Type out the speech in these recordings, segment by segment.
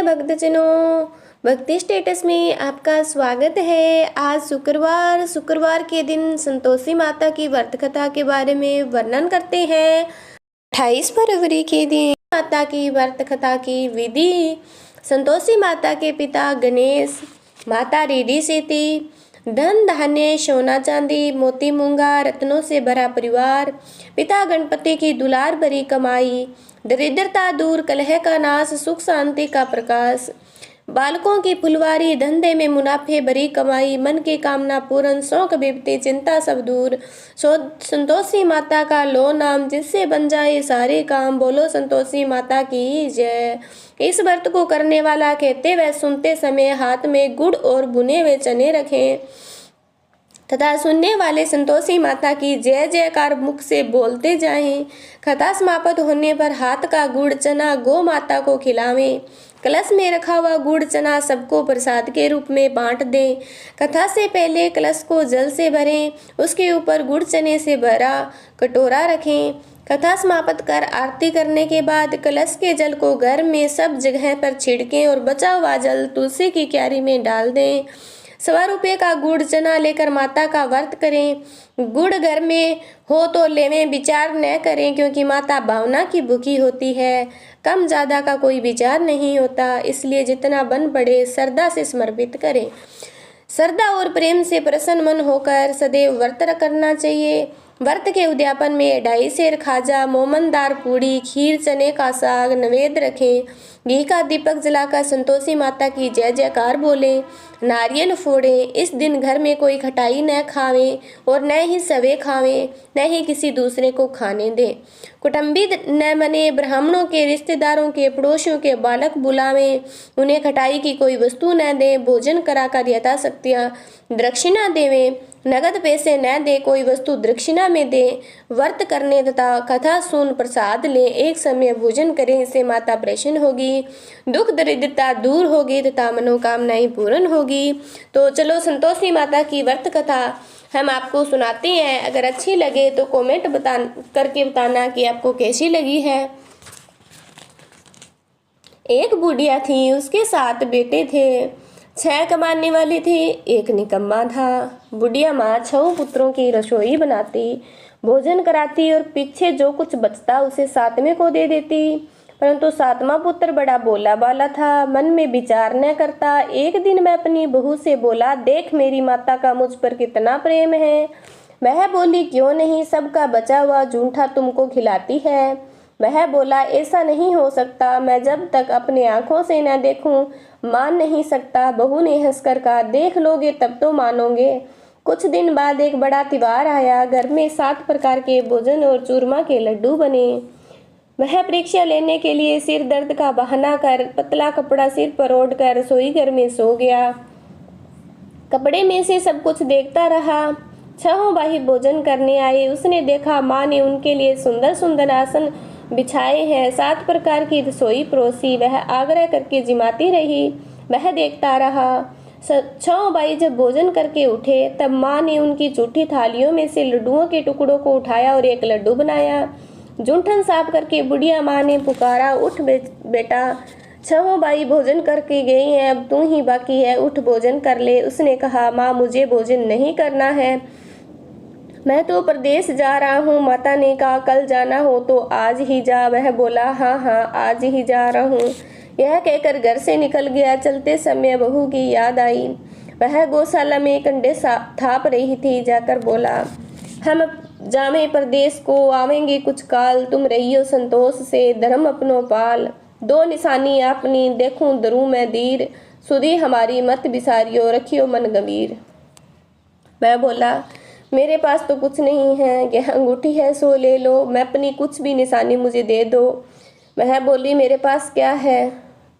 भक्तजनों, भक्ति स्टेटस में आपका स्वागत है। आज शुक्रवार के दिन संतोषी माता की व्रत कथा के बारे में वर्णन करते हैं। 28 फरवरी के दिन माता की व्रत कथा की विधि। संतोषी माता के पिता गणेश, माता रिधि सेती, धन धान्य सोना चांदी मोती मूंगा रत्नों से भरा परिवार। पिता गणपति की दुलार भरी कमाई, दरिद्रता दूर, कलह का नाश, सुख शांति का प्रकाश। बालकों की फुलवारी, धंधे में मुनाफे भरी कमाई, मन की कामना पूर्ण, शौक विपत्ति चिंता सब दूर। संतोषी माता का लो नाम, जिससे बन जाए सारे काम। बोलो संतोषी माता की जय। इस व्रत को करने वाला कहते व सुनते समय हाथ में गुड़ और भुने हुए चने रखें तथा सुनने वाले संतोषी माता की जय जयकार मुख से बोलते जाएं। कथा समाप्त होने पर हाथ का गुड़ चना गौ माता को खिलावें। कलश में रखा हुआ गुड़ चना सबको प्रसाद के रूप में बांट दें। कथा से पहले कलश को जल से भरें, उसके ऊपर गुड़ चने से भरा कटोरा रखें। कथा समाप्त कर आरती करने के बाद कलश के जल को घर में सब जगह पर छिड़कें और बचा हुआ जल तुलसी की क्यारी में डाल दें। 1.25 रुपये का गुड़ चना लेकर माता का व्रत करें। गुड़ घर में हो तो लेवें, विचार न करें, क्योंकि माता भावना की भूखी होती है। कम ज़्यादा का कोई विचार नहीं होता, इसलिए जितना बन पड़े श्रद्धा से समर्पित करें। श्रद्धा और प्रेम से प्रसन्न मन होकर सदैव व्रत करना चाहिए। व्रत के उद्यापन में 2.5 सेर खाजा, मोमनदार पूड़ी, खीर, चने का साग नैवेद्य रखें। घी का दीपक जलाकर संतोषी माता की जय जयकार बोलें। नारियल फोड़ें। इस दिन घर में कोई खटाई न खावें और न ही सवे खावें, न ही किसी दूसरे को खाने दें। कुटुंबी न बने, ब्राह्मणों के, रिश्तेदारों के, पड़ोसियों के बालक बुलावें। उन्हें खटाई की कोई वस्तु न दें। भोजन कराकर यथाशक्तियाँ दक्षिणा देवें। नगद पैसे न दे, कोई वस्तु दक्षिणा में दें। व्रत करने तथा कथा सुन प्रसाद लें। एक समय भोजन करें, इससे माता प्रसन्न होगी, दुख दरिद्रता दूर होगी तथा मनोकामनाएं पूर्ण होगी। तो चलो संतोषी माता की व्रत कथा हम आपको सुनाते हैं। अगर अच्छी लगे तो कमेंट करके बताना कि आपको कैसी लगी है। एक बुढ़िया थी, उसके 7 बेटे थे। 6 कमाने वाली थी, एक निकम्मा था। बुढ़िया माँ 6 पुत्रों की रसोई बनाती, भोजन कराती और पीछे जो कुछ बचता उसे 7वें को दे देती। परंतु 7वां पुत्र बड़ा भोला भाला था, मन में विचार न करता। एक दिन मैं अपनी बहू से बोला, देख मेरी माता का मुझ पर कितना प्रेम है। वह बोली, क्यों नहीं, सबका बचा हुआ जूठा तुमको खिलाती है। वह बोला, ऐसा नहीं हो सकता, मैं जब तक अपने आंखों से न देखूं मान नहीं सकता। बहू ने हंसकर कहा, देख लोगे तब तो मानोगे। कुछ दिन बाद एक बड़ा त्योहार आया। घर में 7 प्रकार के भोजन और चूरमा के लड्डू बने। वह परीक्षा लेने के लिए सिर दर्द का बहाना कर पतला कपड़ा सिर पर ओढ़कर रसोई घर में सो गया। कपड़े में से सब कुछ देखता रहा। 6 भाई भोजन करने आए। उसने देखा माँ ने उनके लिए सुंदर सुंदर आसन बिछाए हैं, 7 प्रकार की रसोई परोसी। वह आग्रह करके जिमाती रही, वह देखता रहा। 6 भाई जब भोजन करके उठे तब माँ ने उनकी जूठी थालियों में से लड्डुओं के टुकड़ों को उठाया और एक लड्डू बनाया। जूठन साफ करके बुढ़िया माँ ने पुकारा, उठ बेटा, 6 भाई भोजन करके गए हैं, अब तू ही बाकी है, उठ भोजन कर ले। उसने कहा, माँ मुझे भोजन नहीं करना है, मैं तो प्रदेश जा रहा हूँ। माता ने कहा, कल जाना हो तो आज ही जा। वह बोला, हाँ हाँ आज ही जा रहा हूँ। यह कहकर घर से निकल गया। चलते समय बहू की याद आई। वह गौशाला में कंडे थाप रही थी। जाकर बोला, हम जामे प्रदेश को आवेंगे कुछ काल, तुम रहियो संतोष से, धर्म अपनो पाल। 2 निशानी अपनी देखूं दरू मैं दीर, सुधी हमारी मत बिसारियो, रखियो मन गंभीर। मैं बोला, मेरे पास तो कुछ नहीं है, यह अंगूठी है सो ले लो, मैं अपनी कुछ भी निशानी मुझे दे दो। वह बोली, मेरे पास क्या है।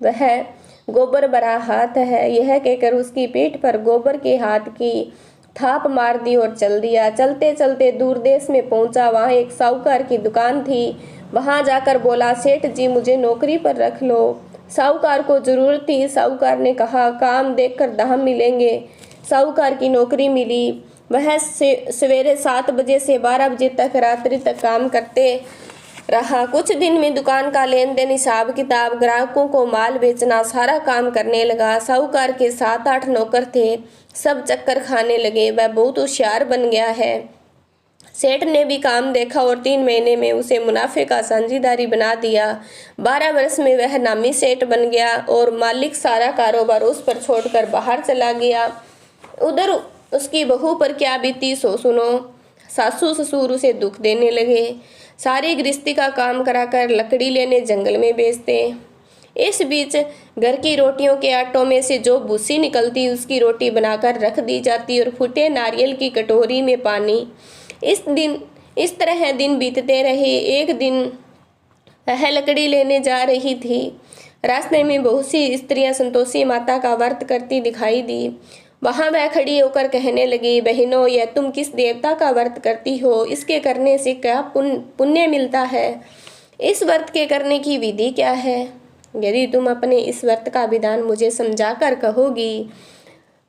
वह गोबर भरा हाथ है। यह कहकर उसकी पीठ पर गोबर के हाथ की थाप मार दी और चल दिया। चलते चलते दूर देश में पहुंचा। वहाँ एक साहूकार की दुकान थी। वहाँ जाकर बोला, सेठ जी मुझे नौकरी पर रख लो। साहूकार को जरूरत थी। साहूकार ने कहा, काम देखकर दाम मिलेंगे। साहूकार की नौकरी मिली। वह सवेरे 7 बजे से 12 बजे तक रात्रि तक काम करते रहा। कुछ दिन में दुकान का लेन देन, हिसाब किताब, ग्राहकों को माल बेचना, सारा काम करने लगा। साहूकार के 7-8 नौकर थे, सब चक्कर खाने लगे। वह बहुत होशियार बन गया है। सेठ ने भी काम देखा और 3 महीने में उसे मुनाफे का साझीदारी बना दिया। 12 वर्ष में वह नामी सेठ बन गया और मालिक सारा कारोबार उस पर छोड़कर बाहर चला गया। उधर उसकी बहू पर क्या बीती सो सुनो। सासू ससुर उसे दुख देने लगे। सारी गृहस्थी का काम कराकर लकड़ी लेने जंगल में बेचते। इस बीच घर की रोटियों के आटों में से जो भूसी निकलती उसकी रोटी बनाकर रख दी जाती और फूटे नारियल की कटोरी में पानी। इस तरह दिन बीतते रहे। एक दिन वह लकड़ी लेने जा रही थी। रास्ते में बहुत सी स्त्रियां संतोषी माता का व्रत करती दिखाई दी। वहां वह खड़ी होकर कहने लगी, बहनों, यह तुम किस देवता का व्रत करती हो? इसके करने से क्या पुण्य मिलता है? इस व्रत के करने की विधि क्या है? यदि तुम अपने इस व्रत का विधान मुझे समझाकर कहोगी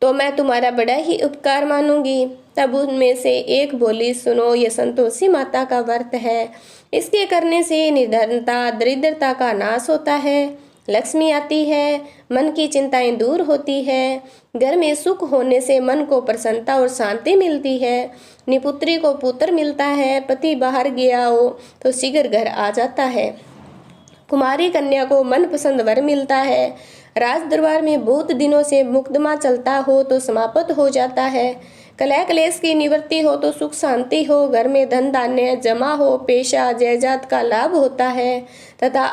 तो मैं तुम्हारा बड़ा ही उपकार मानूंगी। तब उनमें से एक बोली, सुनो, ये संतोषी माता का व्रत है। इसके करने से निर्धनता, दरिद्रता का नाश होता है, लक्ष्मी आती है, मन की चिंताएं दूर होती है, घर में सुख होने से मन को प्रसन्नता और शांति मिलती है, निपुत्री को पुत्र मिलता है, पति बाहर गया हो तो शीघ्र घर आ जाता है, कुमारी कन्या को मनपसंद वर मिलता है, राज दरबार में बहुत दिनों से मुकदमा चलता हो तो समाप्त हो जाता है, कलह क्लेश की निवृत्ति हो तो सुख शांति हो, घर में धन धान्य जमा हो, पेशा जायदाद का लाभ होता है तथा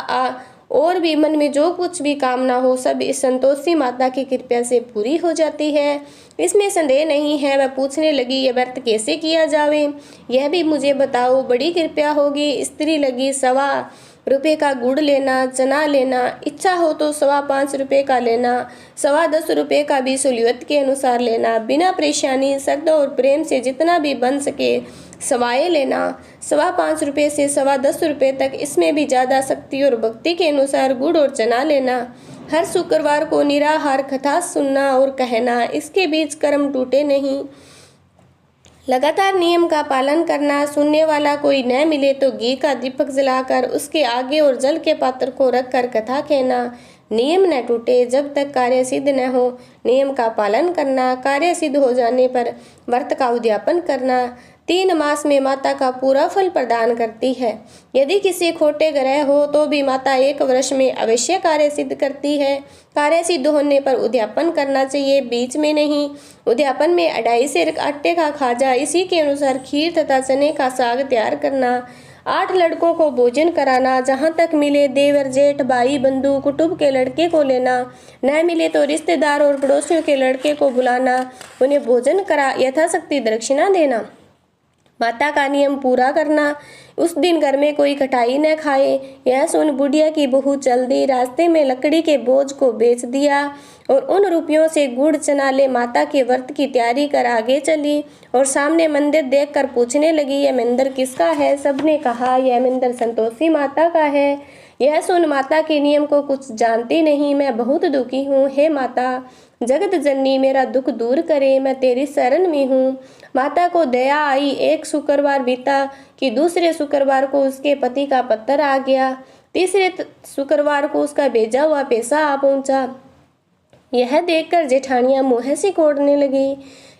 और भी मन में जो कुछ भी कामना हो सब इस संतोषी माता की कृपा से पूरी हो जाती है। इसमें संदेह नहीं है। वह पूछने लगी, यह व्रत कैसे किया जावे? यह भी मुझे बताओ, बड़ी कृपया होगी। स्त्री लगी, 1.25 रुपये का गुड़ लेना, चना लेना, इच्छा हो तो 5.25 रुपये का लेना, 10.25 रुपये का भी सहूलियत के अनुसार लेना, बिना परेशानी, श्रद्धा और प्रेम से जितना भी बन सके सवाए लेना, 5.25 रुपये से 10.25 रुपये तक, इसमें भी ज़्यादा शक्ति और भक्ति के अनुसार गुड़ और चना लेना। हर शुक्रवार को निराहार कथा सुनना और कहना, इसके बीच कर्म टूटे नहीं। लगातार नियम का पालन करना। सुनने वाला कोई न मिले तो घी का दीपक जलाकर उसके आगे और जल के पात्र को रखकर कथा कहना। नियम न टूटे जब तक कार्य सिद्ध न हो। नियम का पालन करना। कार्य सिद्ध हो जाने पर व्रत का उद्यापन करना। 3 मास में माता का पूरा फल प्रदान करती है। यदि किसी खोटे ग्रह हो तो भी माता 1 वर्ष में अवश्य कार्य सिद्ध करती है। कार्य सिद्ध होने पर उद्यापन करना चाहिए, बीच में नहीं। उद्यापन में 2.5 सेर आटे का खाजा, इसी के अनुसार खीर तथा चने का साग तैयार करना। 8 लड़कों को भोजन कराना। जहाँ तक मिले देवर जेठ भाई बंधु कुटुंब के लड़के को लेना, न मिले तो रिश्तेदार और पड़ोसियों के लड़के को बुलाना, उन्हें भोजन करा यथाशक्ति दक्षिणा देना। माता का नियम पूरा करना। उस दिन घर में कोई खटाई न खाए। यह सुन बुढ़िया की बहू जल्दी रास्ते में लकड़ी के बोझ को बेच दिया और उन रुपयों से गुड़ चना ले माता के व्रत की तैयारी कर आगे चली और सामने मंदिर देखकर पूछने लगी, यह मंदिर किसका है? सबने कहा, यह मंदिर संतोषी माता का है। यह सुन माता के नियम को कुछ जानती नहीं, मैं बहुत दुखी हूँ। हे माता जगत जननी, मेरा दुख दूर करे, मैं तेरी शरण में हूँ। माता को दया आई। एक शुक्रवार बीता कि दूसरे शुक्रवार को उसके पति का पत्र आ गया। तीसरे शुक्रवार को उसका भेजा हुआ पैसा आ पहुंचा। यह देखकर जेठानियां मुँह से कोड़ने लगी।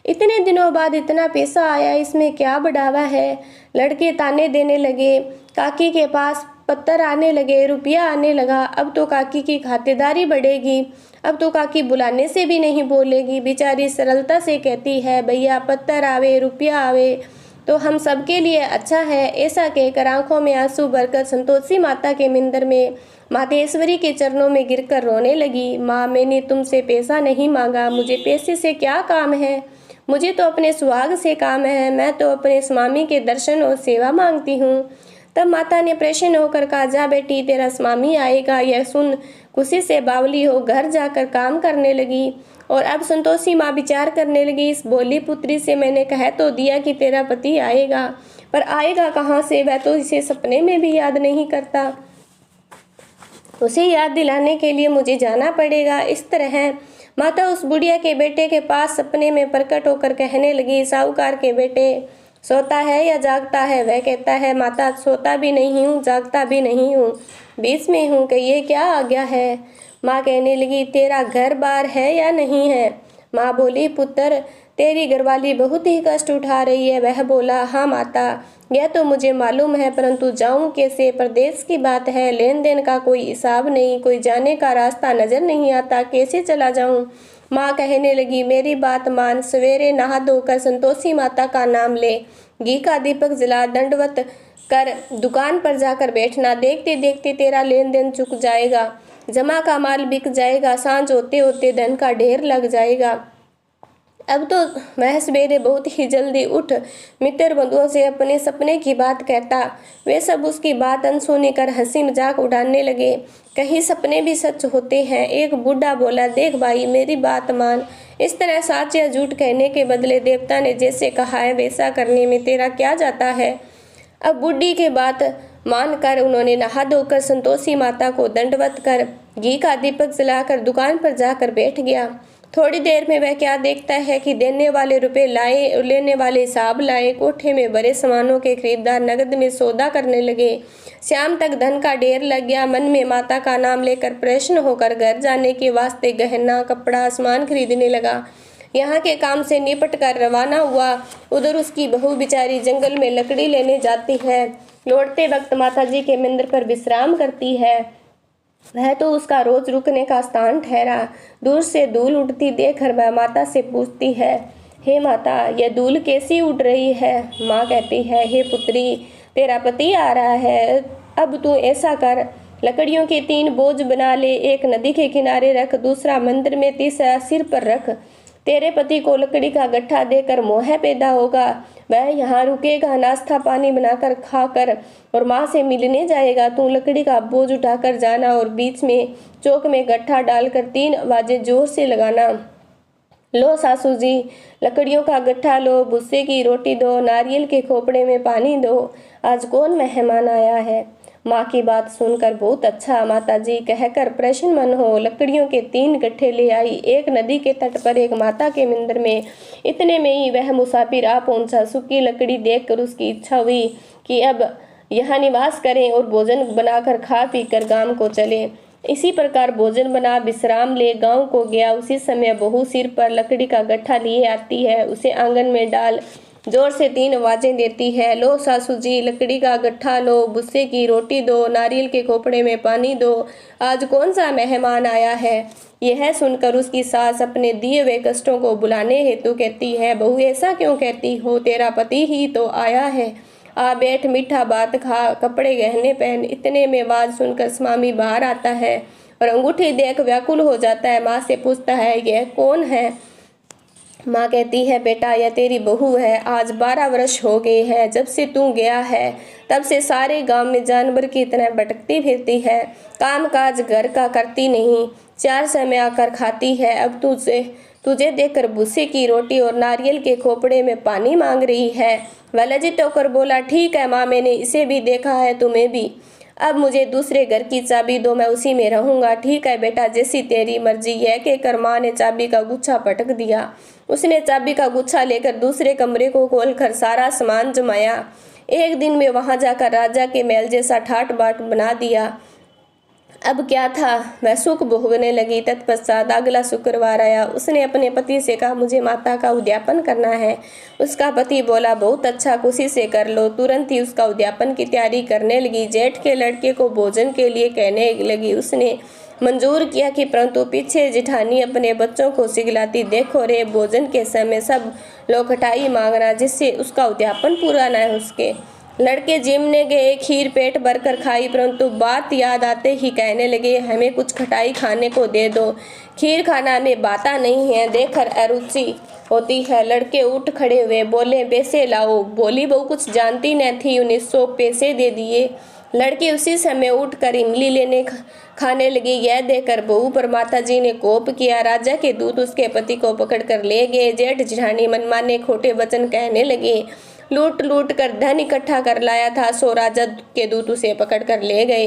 इतने दिनों बाद इतना पैसा आया, इसमें क्या बढ़ावा है? लड़के ताने देने लगे। काकी के पास पत्थर आने लगे, रुपया आने लगा। अब तो काकी की खातिरदारी बढ़ेगी। अब तो काकी बुलाने से भी नहीं बोलेगी। बेचारी सरलता से कहती है, भैया पत्थर आवे, रुपया आवे तो हम सबके लिए अच्छा है। ऐसा कहकर आंखों में आंसू भरकर संतोषी माता के मंदिर में मातेश्वरी के चरणों में गिरकर रोने लगी। माँ, मैंने तुमसे पैसा नहीं मांगा, मुझे पैसे से क्या काम है? मुझे तो अपने सुहाग से काम है। मैं तो अपने स्वामी के दर्शन और सेवा मांगती हूँ। तब माता ने प्रसन्न होकर कहा, जा बेटी, तेरा स्वामी आएगा। यह सुन खुशी से बावली हो घर जाकर काम करने लगी। और अब संतोषी माँ विचार करने लगी, इस बोली पुत्री से मैंने कह तो दिया कि तेरा पति आएगा, पर आएगा कहाँ से? वह तो इसे सपने में भी याद नहीं करता। उसे याद दिलाने के लिए मुझे जाना पड़ेगा। इस तरह माता उस बुढ़िया के बेटे के पास सपने में प्रकट होकर कहने लगी, साहूकार के बेटे, सोता है या जागता है? वह कहता है, माता सोता भी नहीं हूँ, जागता भी नहीं हूँ, बीच में हूँ, कि ये क्या आज्ञा है? माँ कहने लगी, तेरा घर बार है या नहीं है? माँ बोली, पुत्र तेरी घरवाली बहुत ही कष्ट उठा रही है। वह बोला, हाँ माता, यह तो मुझे मालूम है, परंतु जाऊं कैसे? परदेश की बात है, लेन देन का कोई हिसाब नहीं, कोई जाने का रास्ता नजर नहीं आता, कैसे चला जाऊं? माँ कहने लगी, मेरी बात मान, सवेरे नहा धोकर संतोषी माता का नाम ले, घी का दीपक जला, दंडवत कर दुकान पर जाकर बैठना। देखते देखते तेरा लेन देन चुक जाएगा, जमा का माल बिक जाएगा, सांझ होते होते धन का ढेर लग जाएगा। अब तो वह सवेरे बहुत ही जल्दी उठ मित्र बंधुओं से अपने सपने की बात कहता। वे सब उसकी बात अनसुनी कर हंसी मजाक उड़ाने लगे। कहीं सपने भी सच होते हैं। एक बूढ़ा बोला, देख भाई, मेरी बात मान, इस तरह सच या झूठ कहने के बदले देवता ने जैसे कहा है वैसा करने में तेरा क्या जाता है? अब बूढ़ी के बात मानकर उन्होंने नहा धोकर संतोषी माता को दंडवत कर घी का दीपक जलाकर दुकान पर जाकर बैठ गया। थोड़ी देर में वह क्या देखता है कि देने वाले रुपए लाए, लेने वाले हिसाब लाए, कोठे में भरे सामानों के खरीदार नगद में सौदा करने लगे। शाम तक धन का ढेर लग गया। मन में माता का नाम लेकर प्रसन्न होकर घर जाने के वास्ते गहना, कपड़ा, सामान खरीदने लगा। यहाँ के काम से निपट कर रवाना हुआ। उधर उसकी बहू बेचारी जंगल में लकड़ी लेने जाती है। लौटते वक्त माता जी के मंदिर पर विश्राम करती है। वह तो उसका रोज रुकने का स्थान ठहरा। दूर से धूल उड़ती देखकर वह माता से पूछती है, हे माता, यह धूल कैसी उड़ रही है? माँ कहती है, हे पुत्री, तेरा पति आ रहा है। अब तू ऐसा कर, लकड़ियों के 3 बोझ बना ले, एक नदी के किनारे रख, दूसरा मंदिर में, तीसरा सिर पर रख। तेरे पति को लकड़ी का गट्ठा देकर मोह पैदा होगा। वह यहाँ रुकेगा, नाश्ता पानी बनाकर खाकर और माँ से मिलने जाएगा। तू लकड़ी का बोझ उठाकर जाना और बीच में चौक में गट्ठा डालकर 3 आवाजें जोर से लगाना। लो सासू जी, लकड़ियों का गट्ठा लो, भुस्से की रोटी दो, नारियल के खोपड़े में पानी दो, आज कौन मेहमान आया है? माँ की बात सुनकर बहुत अच्छा माता जी कहकर प्रसन्न मन हो लकड़ियों के 3 गट्ठे ले आई। एक नदी के तट पर, एक माता के मंदिर में। इतने में ही वह मुसाफिर आ पहुंचा। सूखी लकड़ी देखकर उसकी इच्छा हुई कि अब यहाँ निवास करें और भोजन बनाकर खा पी कर गांव को चले। इसी प्रकार भोजन बना विश्राम ले गांव को गया। उसी समय बहू सिर पर लकड़ी का गट्ठा लिए आती है। उसे आंगन में डाल जोर से 3 आवाजें देती है, लो सासू जी, लकड़ी का गट्ठा लो, भुस्से की रोटी दो, नारियल के खोपड़े में पानी दो, आज कौन सा मेहमान आया है? यह सुनकर उसकी सास अपने दिए हुए कष्टों को बुलाने हेतु कहती है, बहू ऐसा क्यों कहती हो? तेरा पति ही तो आया है, आ बैठ, मीठा बात खा, कपड़े गहने पहन। इतने में आवाज सुनकर स्वामी बाहर आता है और अंगूठी देख व्याकुल हो जाता है। माँ से पूछता है, यह कौन है? माँ कहती है, बेटा, यह तेरी बहू है। आज 12 वर्ष हो गए हैं जब से तू गया है। तब से सारे गांव में जानवर की तरह भटकती फिरती है, काम काज घर का करती नहीं, 4 समय आकर खाती है। अब तुझे देखकर भूसे की रोटी और नारियल के खोपड़े में पानी मांग रही है। वह लज्जित होकर बोला, ठीक है माँ, मैंने इसे भी देखा है, तुम्हें भी। अब मुझे दूसरे घर की चाबी दो, मैं उसी में रहूंगा। ठीक है बेटा, जैसी तेरी मर्जी। यह कहकर माँ ने चाबी का गुच्छा पटक दिया। उसने चाबी का गुच्छा लेकर दूसरे कमरे को खोलकर सारा सामान जमाया। एक दिन में वहां जाकर राजा के महल जैसा ठाट बाट बना दिया। अब क्या था, वह सुख भोगने लगी। तत्पश्चात अगला शुक्रवार आया। उसने अपने पति से कहा, मुझे माता का उद्यापन करना है। उसका पति बोला, बहुत अच्छा, खुशी से कर लो। तुरंत ही उसका उद्यापन की तैयारी करने लगी। जेठ के लड़के को भोजन के लिए कहने लगी। उसने मंजूर किया कि परंतु पीछे जिठानी अपने बच्चों को सिखलाती, देखो रे, भोजन के समय सब लोग खटाई मांगना, जिससे उसका उद्यापन पूरा न हो सके। लड़के जिमने गए, खीर पेट भरकर खाई, परंतु बात याद आते ही कहने लगे, हमें कुछ खटाई खाने को दे दो। खीर खाना में बाता नहीं है, देखकर अरुचि होती है। लड़के उठ खड़े हुए, बोले, पैसे लाओ। बोली बहू कुछ जानती न थी, उन्हें 100 पैसे दे दिए। लड़की उसी समय उठकर इमली लेने खाने लगी। यह देखकर बहू पर माता जी ने कोप किया। राजा के दूत उसके पति को पकड़कर ले गए। जेठ जिठानी मनमाने खोटे वचन कहने लगे। लूट लूट कर धन इकट्ठा कर लाया था, सो राजा के दूत उसे पकड़ कर ले गए।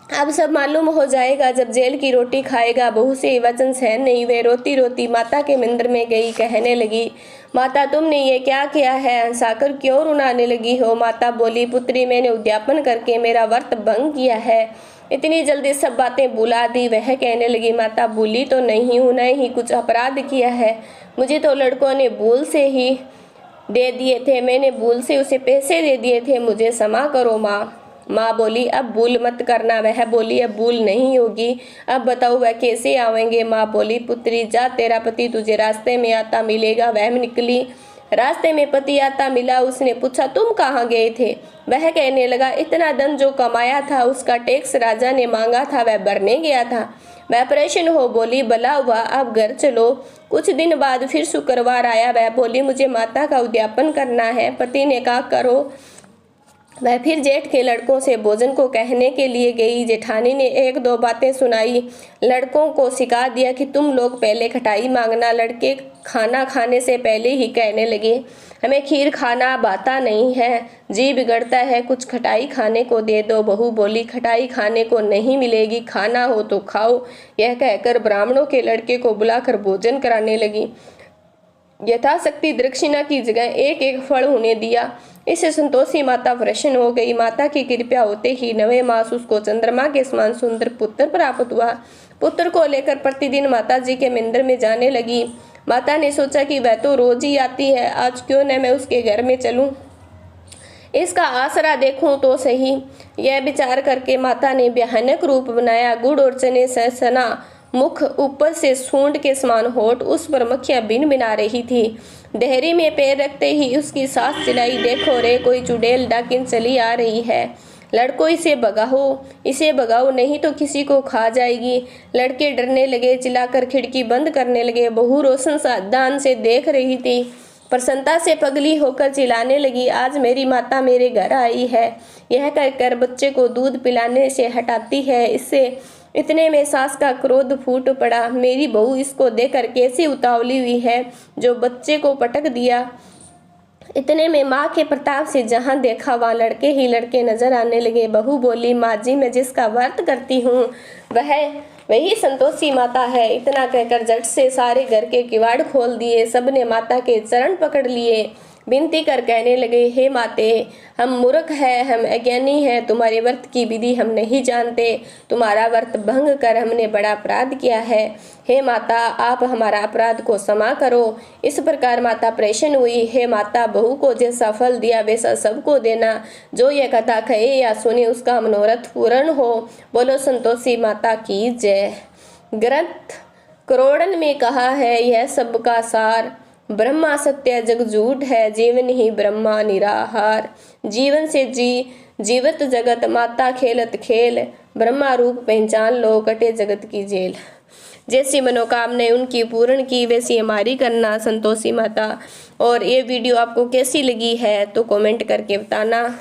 अब सब मालूम हो जाएगा जब जेल की रोटी खाएगा। बहू से वचन सहन नहीं हुए, रोती रोती माता के मंदिर में गई। कहने लगी, माता तुमने ये क्या किया है, हंसाकर क्यों रुलाने लगी हो। माता बोली, पुत्री मैंने उद्यापन करके मेरा व्रत भंग किया है, इतनी जल्दी सब बातें भुला दी। वह कहने लगी, माता भूली तो नहीं हूँ, न ही कुछ अपराध किया है, मुझे तो लड़कों ने भूल से ही दे दिए थे, मैंने भूल से उसे पैसे दे दिए थे, मुझे क्षमा करो माँ। माँ बोली, अब भूल मत करना। वह बोली, अब भूल नहीं होगी, अब बताओ वह कैसे आवेंगे। माँ बोली, पुत्री जा, तेरा पति तुझे रास्ते में आता मिलेगा। वह निकली, रास्ते में पति आता मिला। उसने पूछा, तुम कहाँ गए थे। वह कहने लगा, इतना धन जो कमाया था उसका टैक्स राजा ने मांगा था, वह भरने गया था। वह परेशान हो बोली, भला हुआ, अब घर चलो। कुछ दिन बाद फिर शुक्रवार आया। वह बोली, मुझे माता का उद्यापन करना है। पति ने कहा, करो। वह फिर जेठ के लड़कों से भोजन को कहने के लिए गई। जेठानी ने एक दो बातें सुनाई, लड़कों को सिखा दिया कि तुम लोग पहले खटाई मांगना। लड़के खाना खाने से पहले ही कहने लगे, हमें खीर खाना भाता नहीं है, जी बिगड़ता है, कुछ खटाई खाने को दे दो। बहू बोली, खटाई खाने को नहीं मिलेगी, खाना हो तो खाओ। यह कहकर ब्राह्मणों के लड़के को बुलाकर भोजन कराने लगी। यथाशक्ति दक्षिणा की जगह एक एक फल होने दिया। इससे संतोषी माता प्रसन्न हो गई। माता की कृपा होते ही 9वें मास उसको चंद्रमा के समान सुंदर पुत्र प्राप्त हुआ। पुत्र को लेकर प्रतिदिन माता जी के मंदिर में जाने लगी। माता ने सोचा कि वह तो रोज ही आती है, आज क्यों न मैं उसके घर में चलूं, इसका आसरा देखूं तो सही। यह विचार करके माता ने भयानक रूप बनाया। गुड़ और चने से सना मुख, ऊपर से सूंड के समान होठ, उस पर मक्खियां बिन बिना रही थी। देहरी में पैर रखते ही उसकी सांस चिल्लाई, देखो रे, कोई चुड़ैल डाकिन चली आ रही है, लड़कों इसे भगाओ नहीं तो किसी को खा जाएगी। लड़के डरने लगे, चिल्लाकर खिड़की बंद करने लगे। बहू रोशन सावधान से देख रही थी, प्रसन्नता से पगली होकर चिल्लाने लगी, आज मेरी माता मेरे घर आई है। यह कहकर बच्चे को दूध पिलाने से हटाती है। इससे इतने में सास का क्रोध फूट पड़ा, मेरी बहू इसको देखकर कैसी उतावली हुई है जो बच्चे को पटक दिया। इतने में माँ के प्रताप से जहाँ देखा वहाँ लड़के ही लड़के नजर आने लगे। बहू बोली, माँ जी मैं जिसका व्रत करती हूँ वही संतोषी माता है। इतना कहकर झट से सारे घर के किवाड़ खोल दिए। सबने माता के चरण पकड़ लिए, विनती कर कहने लगे, हे माते, हम मूर्ख हैं, हम अज्ञानी हैं, तुम्हारे व्रत की विधि हम नहीं जानते, तुम्हारा व्रत भंग कर हमने बड़ा अपराध किया है। हे माता, आप हमारा अपराध को क्षमा करो। इस प्रकार माता प्रसन्न हुई। हे माता, बहू को जैसा फल दिया वैसा सबको देना, जो यह कथा कहे या सुने उसका मनोरथ पूर्ण हो। बोलो संतोषी माता की जय। ग्रंथ करोड़न में कहा है, यह सबका सार, ब्रह्मा सत्य जग झूठ है, जीवन ही ब्रह्मा निराहार। जीवन से जीवत जगत, माता खेलत खेल, ब्रह्मा रूप पहचान लो, कटे जगत की जेल। जैसी मनोकामनाएं उनकी पूर्ण की वैसी हमारी करना संतोषी माता। और ये वीडियो आपको कैसी लगी है तो कमेंट करके बताना।